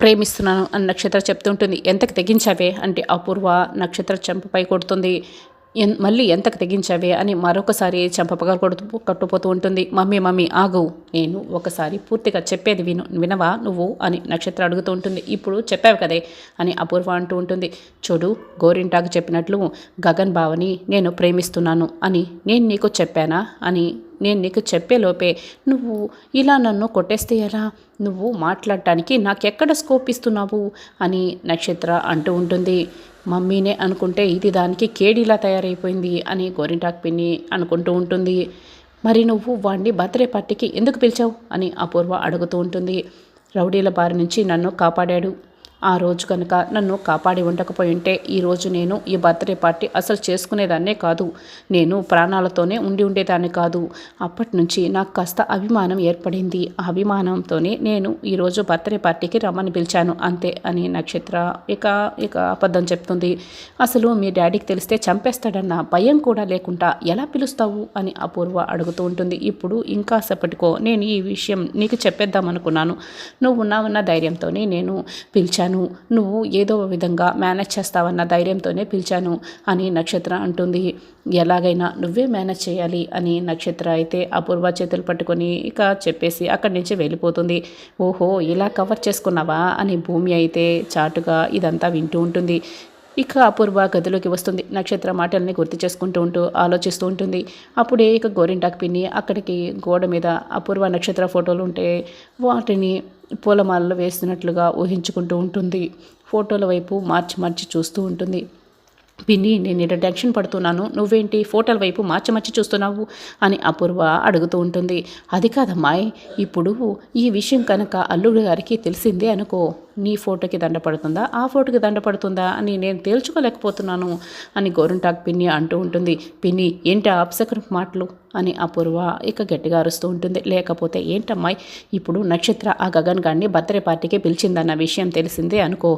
ప్రేమిస్తున్నాను అని నక్షత్ర చెప్తుంటుంది. ఎంతకు తెగించావే అంటే అపూర్వ నక్షత్ర చెంపపై కొడుతుంది. మళ్ళీ ఎంతకు తెగించావే అని మరొకసారి చెంప కట్టుపోతూ ఉంటుంది. మమ్మీ మమ్మీ ఆగు, నేను ఒకసారి పూర్తిగా చెప్పేది వినవా నువ్వు అని నక్షత్ర అడుగుతూ ఉంటుంది. ఇప్పుడు చెప్పావు కదే అని అపూర్వ అంటూ ఉంటుంది. చూడు, గోరింటాకు చెప్పినట్లు గగన్ బావని నేను ప్రేమిస్తున్నాను అని నేను నీకు చెప్పానా అని నేను నీకు చెప్పేలోపే నువ్వు ఇలా నన్ను కొట్టేస్తే ఎలా? నువ్వు మాట్లాడటానికి నాకెక్కడ స్కోప్ ఇస్తున్నావు అని నక్షత్ర అంటూ ఉంటుంది. మమ్మీనే అనుకుంటే ఇది దానికి కేడీలా తయారైపోయింది అని గోరింటాకు పిన్ని అనుకుంటూ ఉంటుంది. మరి నువ్వు వాడిని బర్త్డే పార్టీకి ఎందుకు పిలిచావు అని అపూర్వ అడుగుతూ ఉంటుంది. రౌడీల బారి నుంచి నన్ను కాపాడాడు. ఆ రోజు కనుక నన్ను కాపాడి ఉండకపోయి ఉంటే ఈరోజు నేను ఈ బర్త్డే పార్టీ అసలు చేసుకునేదాన్నే కాదు. నేను ప్రాణాలతోనే ఉండేదాన్ని కాదు. అప్పటి నుంచి నాకు కాస్త అభిమానం ఏర్పడింది. ఆ అభిమానంతోనే నేను ఈరోజు బర్త్డే పార్టీకి రమ్మని పిలిచాను అంతే అని నక్షత్ర ఇక ఇక అబద్ధం చెప్తుంది. అసలు మీ డాడీకి తెలిస్తే చంపేస్తాడన్న భయం కూడా లేకుండా ఎలా పిలుస్తావు అని అపూర్వ అడుగుతూ ఉంటుంది. ఇప్పుడు ఇంకా సేపటికో నేను ఈ విషయం నీకు చెప్పేద్దామనుకున్నాను. నువ్వు ఉన్నావన్న ధైర్యంతోనే నేను పిలిచాను. నువ్వు ఏదో విధంగా మేనేజ్ చేస్తావన్న ధైర్యంతోనే పిలిచాను అని నక్షత్ర అంటుంది. ఎలాగైనా నువ్వే మేనేజ్ చేయాలి అని నక్షత్ర అయితే అపూర్వ చేతులు పట్టుకొని ఇక చెప్పేసి అక్కడి నుంచి వెళ్ళిపోతుంది. ఓహో, ఇలా కవర్ చేసుకున్నావా అని భూమి అయితే చాటుగా ఇదంతా వింటూ ఉంటుంది. ఇక అపూర్వ గదిలోకి వస్తుంది. నక్షత్ర మాటల్ని గుర్తు చేసుకుంటూ ఆలోచిస్తూ ఉంటుంది. అప్పుడే ఇక గోరింటాకు పిన్ని అక్కడికి గోడ మీద అపూర్వ నక్షత్ర ఫోటోలు ఉంటే వాటిని పూలమాలలో వేస్తున్నట్లుగా ఊహించుకుంటూ ఉంటుంది. ఫోటోల వైపు మార్చి చూస్తూ ఉంటుంది. పిన్ని, నేను ఇక్కడ టెన్షన్ పడుతున్నాను, నువ్వేంటి ఫోటోల వైపు మార్చి చూస్తున్నావు అని అపూర్వ అడుగుతూ ఉంటుంది. అది కాదమ్మాయి, ఇప్పుడు ఈ విషయం కనుక అల్లుడు గారికి తెలిసిందే అనుకో, నీ ఫోటోకి దండ పడుతుందా ఆ ఫోటోకి దండ పడుతుందా అని నేను తేల్చుకోలేకపోతున్నాను అని గోరింటాకు పిన్ని అంటూ ఉంటుంది. పిన్ని, ఏంటి అప్సకరం మాటలు అని అపూర్వ ఇక గట్టిగా అరుస్తూ ఉంటుంది. లేకపోతే ఏంటమ్మాయి, ఇప్పుడు నక్షత్ర ఆ గగన్ గారిని బర్త్డే పార్టీకి పిలిచిందన్న విషయం తెలిసిందే అనుకో,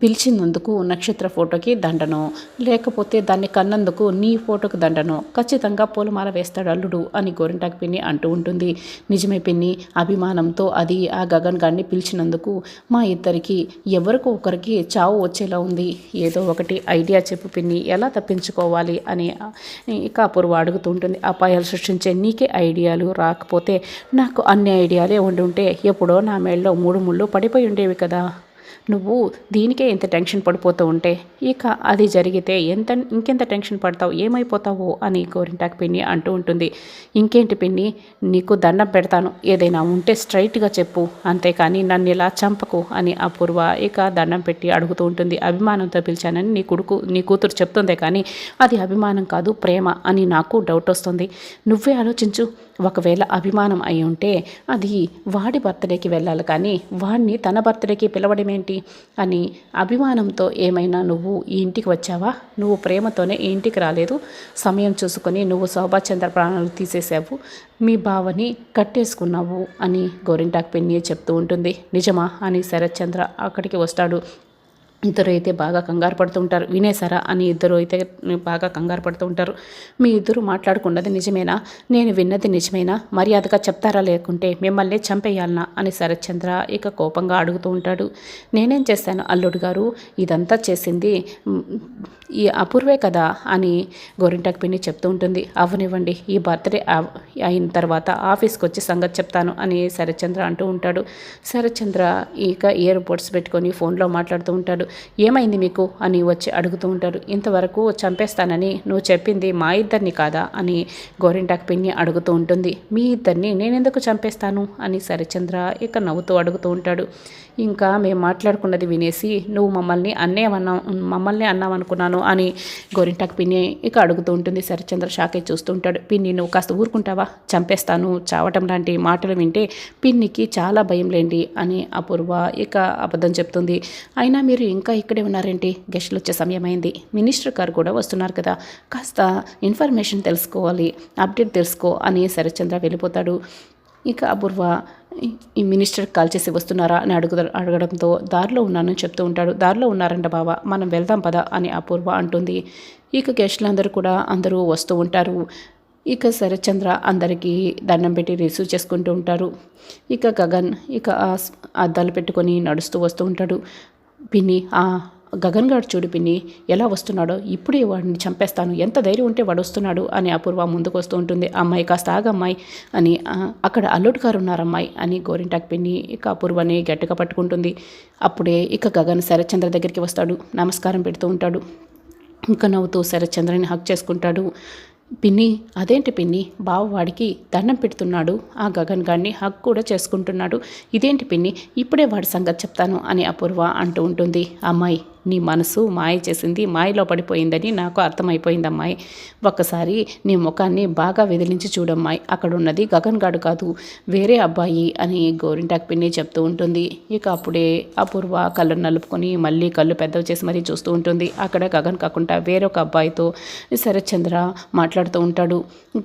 పిలిచినందుకు నక్షత్ర ఫోటోకి దండనో లేకపోతే దాన్ని కన్నందుకు నీ ఫోటోకి దండనో ఖచ్చితంగా పూలమాల వేస్తాడు అల్లుడు అని గోరింటాకు పిన్ని అంటూ ఉంటుంది. నిజమే పిన్ని, అభిమానంతో అది ఆ గగన్ గారిని పిలిచినందుకు మా ఇద్దరికి ఎవరికో ఒకరికి చావు వచ్చేలా ఉంది. ఏదో ఒకటి ఐడియా చెప్పు పిన్ని, ఎలా తప్పించుకోవాలి అని ఇక అపూర్వ అడుగుతూ ఉంటుంది. అపాయాలు సృష్టించే నీకే ఐడియాలు రాకపోతే నాకు అన్ని ఐడియాలే ఉండుంటే ఎప్పుడో నా మేళ్ళలో 3 ముళ్ళు పడిపోయి ఉండేవి కదా. నువ్వు దీనికే ఎంత టెన్షన్ పడిపోతూ ఉంటే ఇక అది జరిగితే ఇంకెంత టెన్షన్ పడతావు, ఏమైపోతావో అని గోరింటాకు పిన్ని అంటూ ఉంటుంది. ఇంకేంటి పిన్ని, నీకు దండం పెడతాను, ఏదైనా ఉంటే స్ట్రైట్గా చెప్పు, అంతేకాని నన్ను ఇలా చంపకు అని అపూర్వ ఇక దండం పెట్టి అడుగుతూ ఉంటుంది. అభిమానంతో పిలిచానని నీ కూతురు చెప్తుందే కానీ అది అభిమానం కాదు, ప్రేమ అని నాకు డౌట్ వస్తుంది. నువ్వే ఆలోచించు, ఒకవేళ అభిమానం అయి ఉంటే అది వాడి బర్త్డేకి వెళ్ళాలి కానీ వాడిని తన బర్త్డేకి పిలవడమేంటి అని. అభిమానంతో ఏమైనా నువ్వు ఈ ఇంటికి వచ్చావా? నువ్వు ప్రేమతోనే ఈ ఇంటికి రాలేదు. సమయం చూసుకొని నువ్వు శోభాచంద్ర ప్రాణాలు తీసేసావు, మీ బావని కట్టేసుకున్నావు అని గోరింటాకు పిన్ని చెప్తూ ఉంటుంది. నిజమా అని శరత్చంద్ర అక్కడికి వస్తాడు. ఇద్దరు అయితే బాగా కంగారు పడుతూ ఉంటారు. వినేశారా అని ఇద్దరు అయితే బాగా కంగారు పడుతూ ఉంటారు. మీ ఇద్దరు మాట్లాడుకున్నది నిజమేనా? నేను విన్నది నిజమేనా? మర్యాదగా చెప్తారా లేకుంటే మిమ్మల్ని చంపేయాలనా అని శరత్చంద్ర ఇక కోపంగా అడుగుతూ ఉంటాడు. నేనేం చేశాను అల్లుడు గారు? ఇదంతా చేసింది ఈ అపూర్వే కదా అని గోరింటాకు పిన్ని చెప్తూ ఉంటుంది. అవనివ్వండి, ఈ బర్త్డే అయిన తర్వాత ఆఫీస్కి వచ్చి సంగతి చెప్తాను అని శరత్చంద్ర అంటూ ఉంటాడు. శరత్చంద్ర ఇక ఇయర్ బడ్స్ పెట్టుకొని ఫోన్లో మాట్లాడుతూ ఉంటాడు. ఏమైంది మీకు అని వచ్చి అడుగుతూ ఉంటారు. ఇంతవరకు చంపేస్తానని నువ్వు చెప్పింది మా ఇద్దరిని కాదా అని గోరింటాకు పిన్ని అడుగుతూ ఉంటుంది. మీ ఇద్దరిని నేనెందుకు చంపేస్తాను అని శరత్చంద్ర ఇక నవ్వుతూ అడుగుతూ ఉంటాడు. ఇంకా మేము మాట్లాడుకున్నది వినేసి నువ్వు మమ్మల్ని అన్నావనుకున్నాను అని గోరింటాకు పిన్ని ఇక అడుగుతూ ఉంటుంది. శరత్చంద్ర షాకే చూస్తూ ఉంటాడు. పిన్ని, నువ్వు కాస్త ఊరుకుంటావా? చంపేస్తాను, చావటం లాంటి మాటలు వింటే పిన్నికి చాలా భయం లేండి అని అపూర్వ ఇక అబద్ధం చెప్తుంది. అయినా మీరు ఇంకా ఇక్కడే ఉన్నారేంటి? గెస్టులు వచ్చే సమయం అయింది, మినిస్టర్ గారు కూడా వస్తున్నారు కదా, కాస్త ఇన్ఫర్మేషన్ తెలుసుకోవాలి, అప్డేట్ తెలుసుకో అని శరత్చంద్ర వెళ్ళిపోతాడు. ఇక అపూర్వ ఈ మినిస్టర్ కాల్ చేసి వస్తున్నారా అని అడగడంతో దారిలో ఉన్నానని చెప్తూ ఉంటాడు. దారిలో ఉన్నారంట బావ, మనం వెళ్దాం పదా అని అపూర్వ అంటుంది. ఇక గెస్టులందరూ కూడా అందరూ వస్తూ ఉంటారు. ఇక శరత్చంద్ర అందరికీ దండం పెట్టి రిసీవ్ చేసుకుంటూ ఉంటారు. ఇక గగన్ ఇక అద్దాలు పెట్టుకొని నడుస్తూ వస్తూ ఉంటాడు. పిన్ని గగన్ గారు చూడు పిన్ని ఎలా వస్తున్నాడో, ఇప్పుడే వాడిని చంపేస్తాను, ఎంత ధైర్యం ఉంటే వాడు వస్తున్నాడు అని అపూర్వ ముందుకు వస్తూ ఉంటుంది. అమ్మాయి కాస్త ఆగమ్మాయి అని, అక్కడ అల్లుడు గారు ఉన్నారమ్మాయి అని గోరింటాకు పిన్ని ఇక అపూర్వని గట్టిగా పట్టుకుంటుంది. అప్పుడే ఇక గగన్ శరత్చంద్ర దగ్గరికి వస్తాడు. నమస్కారం పెడుతూ ఉంటాడు. ఇంకా నవ్వుతూ శరత్చంద్రని హక్ చేసుకుంటాడు. పిన్ని అదేంటి పిన్ని బావ వాడికి దండం పెడుతున్నాడు, ఆ గగన్ గారిని హక్ కూడా చేసుకుంటున్నాడు, ఇదేంటి పిన్ని ఇప్పుడే వాడి సంగతి చెప్తాను అని అపూర్వ అంటూ ఉంటుంది. అమ్మాయి నీ మనసు మాయ చేసింది, మాయలో పడిపోయిందని నాకు అర్థమైపోయిందమ్మాయి. ఒక్కసారి నీ ముఖాన్ని బాగా విదిలించి చూడమ్మాయి, అక్కడ ఉన్నది గగన్ గాడు కాదు, వేరే అబ్బాయి అని గోరింటాకు పిన్ని చెప్తూ ఉంటుంది. ఇక అప్పుడే అపూర్వ కళ్ళు నలుపుకొని మళ్ళీ కళ్ళు పెద్దవి చేసి మరీ చూస్తూ ఉంటుంది. అక్కడ గగన్ కాకుండా వేరొక అబ్బాయితో శరత్చంద్ర మాట్లాడుతూ ఉంటాడు.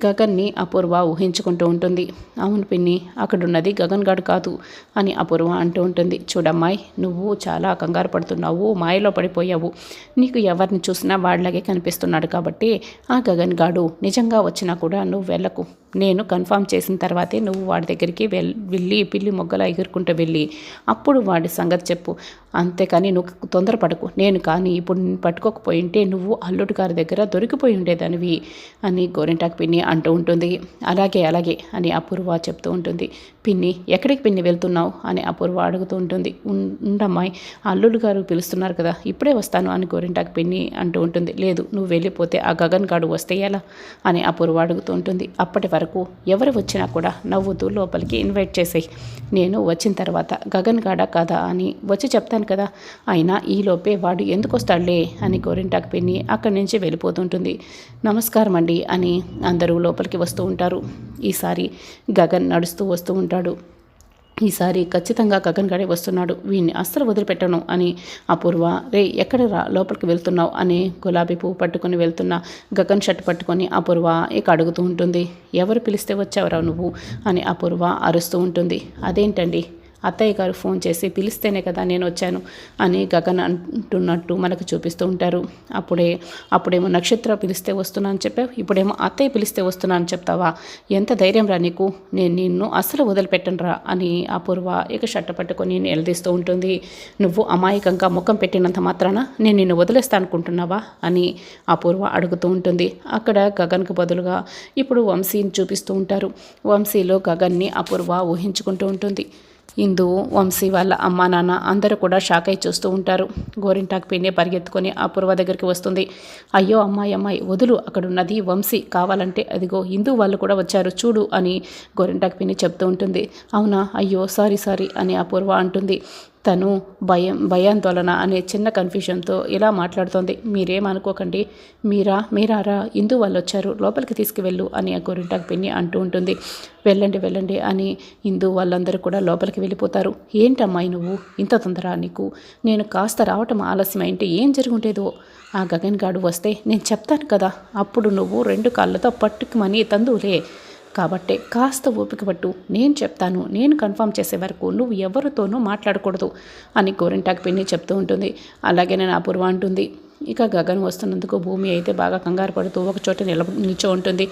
గగన్ని అపూర్వ ఊహించుకుంటూ ఉంటుంది. అవును పిన్ని అక్కడున్నది గగన్ గాడు కాదు అని అపూర్వ అంటూ ఉంటుంది. చూడమ్మాయి నువ్వు చాలా కంగారు పడుతున్నావు, మాయలో పడిపోయావు, నీకు ఎవరిని చూసినా వాడిలాగే కనిపిస్తున్నాడు కాబట్టి ఆ గగన్ గాడు నిజంగా వచ్చినా కూడా నువ్వు వెళ్ళకు, నేను కన్ఫర్మ్ చేసిన తర్వాతే నువ్వు వాడి దగ్గరికి వెళ్ళి పిల్లి మొగ్గలా ఎగురుకుంటూ వెళ్ళి అప్పుడు వాడి సంగతి చెప్పు, అంతేకాని నువ్వు తొందరపడకు. నేను కానీ ఇప్పుడు నేను పట్టుకోకపోయి ఉంటే నువ్వు అల్లుడు గారి దగ్గర దొరికిపోయి ఉండేదానివి అని గోరింటాకు పిన్ని అంటూ ఉంటుంది. అలాగే అలాగే అని అపూర్వ చెప్తూ ఉంటుంది. పిన్ని ఎక్కడికి పిన్ని వెళ్తున్నావు అని అపూర్వ అడుగుతూ ఉంటుంది. ఉండమ్మాయి అల్లుడు గారు పిలుస్తున్నారు కదా, ఇప్పుడే వస్తాను అని గోరింటాకు పిన్ని అంటూ ఉంటుంది. లేదు నువ్వు వెళ్ళిపోతే ఆ గగన్ గాడు వస్తే ఎలా అని అపూర్వ అడుగుతూ ఉంటుంది. అప్పటి వరకు ఎవరు వచ్చినా కూడా నవ్వుతూ లోపలికి ఇన్వైట్ చేసేయి, నేను వచ్చిన తర్వాత గగన్ గాడా కాదా అని వచ్చి చెప్తాను కదా, అయినా ఈలోపే వాడు ఎందుకు వస్తాడులే అని గోరింటాకు పిన్ని అక్కడి నుంచి వెళ్ళిపోతుంటుంది. నమస్కారం అండి అని అందరూ లోపలికి వస్తూ ఉంటారు. ఈసారి గగన్ నడుస్తూ వస్తూ ఉంటాడు. ఈసారి ఖచ్చితంగా గగన్ గడే వస్తున్నాడు, వీడిని అస్సలు వదిలిపెట్టను అని అపూర్వ రే ఎక్కడ లోపలికి వెళ్తున్నావు అని గులాబీ పువ్వు పట్టుకొని వెళ్తున్న గగన్ షర్ట్ పట్టుకొని అపూర్వ ఇక అడుగుతూ ఉంటుంది. ఎవరు పిలిస్తే వచ్చావరా నువ్వు అని అపూర్వ అరుస్తూ ఉంటుంది. అదేంటండి అత్తయ్య గారు ఫోన్ చేసి పిలిస్తేనే కదా నేను వచ్చాను అని గగన్ అంటున్నట్టు మనకు చూపిస్తూ ఉంటారు. అప్పుడేమో నక్షత్ర పిలిస్తే వస్తున్నాను చెప్పావు, ఇప్పుడేమో అత్తయ్య పిలిస్తే వస్తున్నాను చెప్తావా, ఎంత ధైర్యం రా నీకు, నేను నిన్ను అస్సలు వదిలిపెట్టను రా అని అపూర్వ ఇక షట్ట పట్టుకొని నిలదీస్తూ ఉంటుంది. నువ్వు అమాయకంగా ముఖం పెట్టినంత మాత్రాన నేను నిన్ను వదిలేస్తా అనుకుంటున్నావా అని అపూర్వ అడుగుతూ ఉంటుంది. అక్కడ గగన్కు బదులుగా ఇప్పుడు వంశీని చూపిస్తూ ఉంటారు. వంశీలో గగన్ని అపూర్వ ఊహించుకుంటూ ఉంటుంది. ఇందు వంశీ వాళ్ళ అమ్మా నాన్న అందరూ కూడా షాక్ అయి చూస్తూ ఉంటారు. గోరింటాకు పిన్ని పరిగెత్తుకొని అపూర్వ దగ్గరికి వస్తుంది. అయ్యో అమ్మాయి వదులు, అక్కడున్నది వంశీ, కావాలంటే అదిగో ఇందు వాళ్ళు కూడా వచ్చారు చూడు అని గోరింటాకు పిన్ని చెప్తూ ఉంటుంది. అవునా, అయ్యో సారీ అని అపూర్వ అంటుంది. తను భయాందోళన అనే చిన్న కన్ఫ్యూషన్తో ఇలా మాట్లాడుతోంది. మీరేమనుకోకండి, మీరారా ఇందు వాళ్ళు వచ్చారు, లోపలికి తీసుకువెళ్ళు అని ఆ గోరింటాకు పిన్ని అంటూ ఉంటుంది. వెళ్ళండి అని ఇందు వాళ్ళందరూ కూడా లోపలికి వెళ్ళిపోతారు. ఏంటమ్మాయి నువ్వు ఇంత తొందర నీకు, నేను కాస్త రావటం ఆలస్యమైంటే ఏం జరుగుంటేదో, ఆ గగన్ గాడు వస్తే నేను చెప్తాను కదా, అప్పుడు నువ్వు 2 కాళ్ళతో పట్టుకుమని తందువులే, కాబట్టే కాస్త ఓపిక పట్టు, నేను చెప్తాను, నేను కన్ఫర్మ్ చేసే వరకు నువ్వు ఎవరితోనూ మాట్లాడకూడదు అని గోరింటాకు పిన్ని చెప్తూ ఉంటుంది. అలాగే నేను అపూర్వ అంటుంది. ఇక గగన్ వస్తున్నందుకు భూమి అయితే బాగా కంగారు పడుతూ ఒక చోట నిల్చో ఉంటుంది.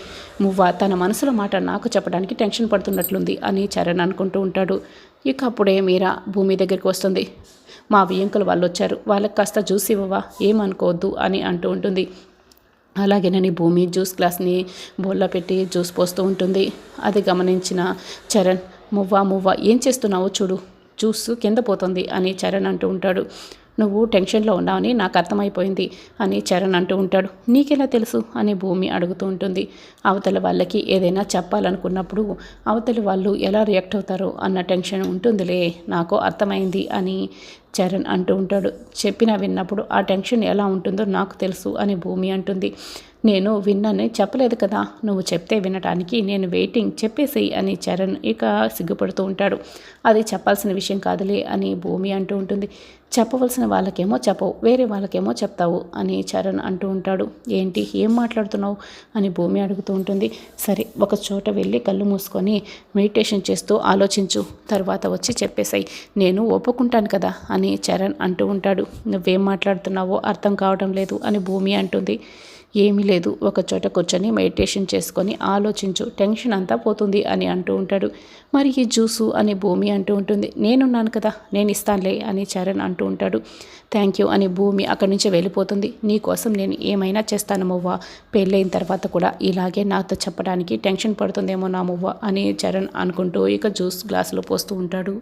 మువ్వ తన మనసులో మాట నాకు చెప్పడానికి టెన్షన్ పడుతున్నట్లుంది అని చరణ్ అనుకుంటూ ఉంటాడు. ఇక అప్పుడే మీరా భూమి దగ్గరికి వస్తుంది. మా వియ్యంకులు వాళ్ళు వచ్చారు, వాళ్ళకి కాస్త జ్యూస్ ఇవ్వవా, ఏమనుకోవద్దు అని అంటూ ఉంటుంది. అలాగేనని భూమి జ్యూస్ గ్లాస్ని బౌల్లో పెట్టి జ్యూస్ పోస్తూ ఉంటుంది. అది గమనించిన చరణ్ మువ్వ ఏం చేస్తున్నావో చూడు, జ్యూస్ కింద పోతుంది అని చరణ్ అంటూ ఉంటాడు. నువ్వు టెన్షన్లో ఉన్నావని నాకు అర్థమైపోయింది అని చరణ్ అంటూ ఉంటాడు. నీకెలా తెలుసు అని భూమి అడుగుతూ ఉంటుంది. అవతల వాళ్ళకి ఏదైనా చెప్పాలనుకున్నప్పుడు అవతలి వాళ్ళు ఎలా రియాక్ట్ అవుతారో అన్న టెన్షన్ ఉంటుందిలే, నాకు అర్థమైంది అని చరణ్ అంటూ ఉంటాడు. చెప్పినా విన్నప్పుడు ఆ టెన్షన్ ఎలా ఉంటుందో నాకు తెలుసు అని భూమి అంటుంది. నేను విన్నానని చెప్పలేదు కదా, నువ్వు చెప్తే వినటానికి నేను వెయిటింగ్, చెప్పేసేయి అని చరణ్ ఇక సిగ్గుపడుతూ ఉంటాడు. అది చెప్పాల్సిన విషయం కాదులే అని భూమి అంటూ ఉంటుంది. చెప్పవలసిన వాళ్ళకేమో చెప్పవు, వేరే వాళ్ళకేమో చెప్తావు అని చరణ్ అంటూ ఉంటాడు. ఏంటి ఏం మాట్లాడుతున్నావు అని భూమి అడుగుతూ ఉంటుంది. సరే ఒక చోట వెళ్ళి కళ్ళు మూసుకొని మెడిటేషన్ చేస్తూ ఆలోచించు, తర్వాత వచ్చి చెప్పేసాయి, నేను ఒప్పుకుంటాను కదా అని చరణ్ అంటూ ఉంటాడు. నువ్వేం మాట్లాడుతున్నావో అర్థం కావడం లేదు అని భూమి అంటుంది. ఏమీ లేదు, ఒక చోట కూర్చొని మెడిటేషన్ చేసుకొని ఆలోచించు, టెన్షన్ అంతా పోతుంది అని అంటూ ఉంటాడు. మరి ఈ జ్యూసు అని భూమి అంటూ ఉంటుంది. నేనున్నాను కదా, నేను ఇస్తానులే అని చరణ్ అంటూ ఉంటాడు. థ్యాంక్ యూ అని భూమి అక్కడి నుంచి వెళ్ళిపోతుంది. నీకోసం నేను ఏమైనా చేస్తాను మువ్వ, పెళ్ళైన తర్వాత కూడా ఇలాగే నాతో చెప్పడానికి టెన్షన్ పడుతుందేమో నా మువ్వ అని చరణ్ అనుకుంటూ ఇక జ్యూస్ గ్లాసులో పోస్తూ ఉంటాడు.